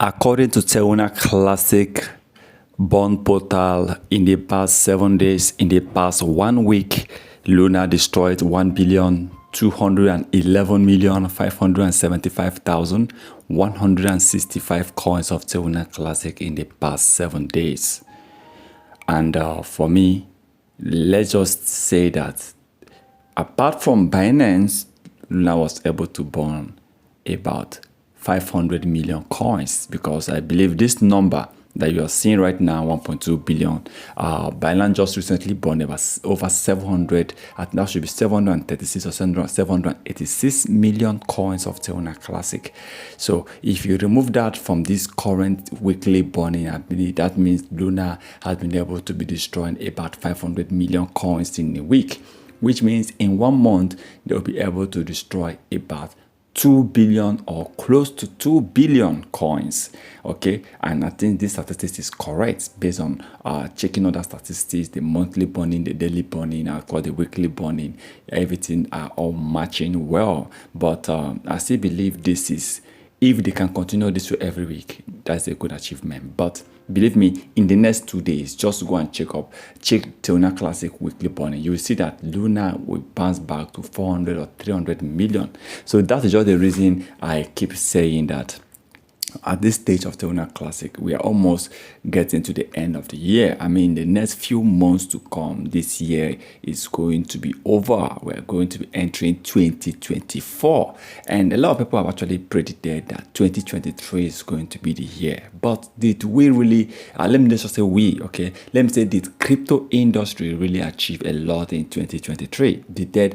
According to Teuna Classic Bond Portal, in the past 7 days, in the past 1 week, Luna destroyed 1,211,575,165 coins of Teuna Classic in the past 7 days. And for me, let's just say that apart from Binance, Luna was able to burn about 500 million coins, because I believe this number that you are seeing right now, 1.2 billion, Binance just recently burned over 700, that should be 736 or 786 million coins of Teuna Classic. So if you remove that from this current weekly burning, I believe that means Luna has been able to be destroying about 500 million coins in a week, which means in 1 month they'll be able to destroy about 2 billion or close to 2 billion coins. Okay, and I think this statistics is correct based on checking other statistics, the monthly burning, the daily burning, the weekly burning, everything are all matching well. But I still believe this is, if they can continue this way every week, that's a good achievement. But believe me, in the next 2 days, just go and check Teuna Classic weekly burning. You will see that Luna will bounce back to 400 or 300 million. So that is just the reason I keep saying that at this stage of Teuna Classic, we are almost getting to the end of the year. I mean, the next few months to come, this year is going to be over. We're going to be entering 2024. And a lot of people have actually predicted that 2023 is going to be the year. But did we really, let me just say we, okay? Let me say, did crypto industry really achieve a lot in 2023? Did they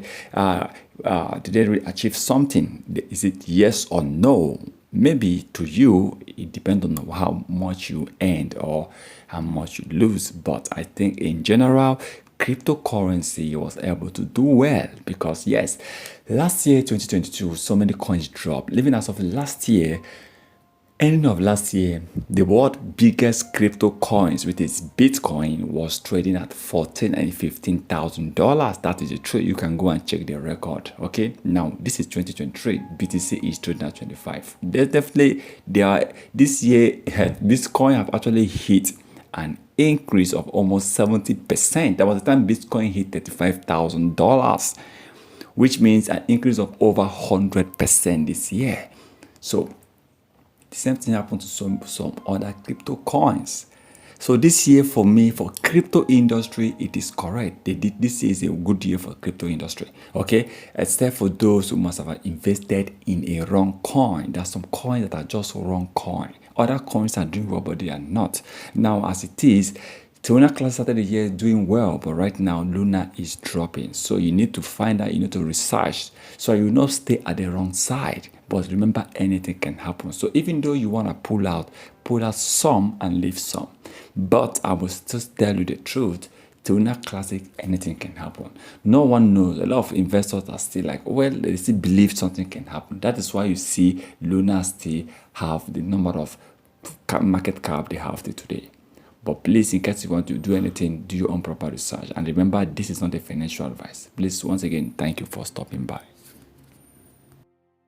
really achieve something? Is it yes or no? Maybe to you, it depends on how much you earn or how much you lose. But I think in general, cryptocurrency was able to do well, because yes, last year, 2022, so many coins dropped. Even as of last year, ending of last year, the world's biggest crypto coins, which is Bitcoin, was trading at $14,000 and $15,000. That is the trade. You can go and check the record. Okay, now this is 2023. BTC is trading at 25. There's definitely this year Bitcoin have actually hit an increase of almost 70%. That was the time Bitcoin hit $35,000, which means an increase of over 100% this year. So the same thing happened to some other crypto coins. So this year for me, for crypto industry, it is correct. This is a good year for crypto industry. Okay, except for those who must have invested in a wrong coin. There are some coins that are just wrong coin. Other coins are doing well, but they are not. Now, as it is, Teuna Classic started the year doing well, but right now Luna is dropping. So you need to find out, you need to research, so you will not stay at the wrong side. But remember, anything can happen. So even though you want to pull out some and leave some. But I will still tell you the truth. Teuna Classic, anything can happen. No one knows. A lot of investors are still like, well, they still believe something can happen. That is why you see Luna still have the number of market cap they have today. But please, in case you want to do anything, do your own proper research. And remember, this is not a financial advice. Please, once again, thank you for stopping by.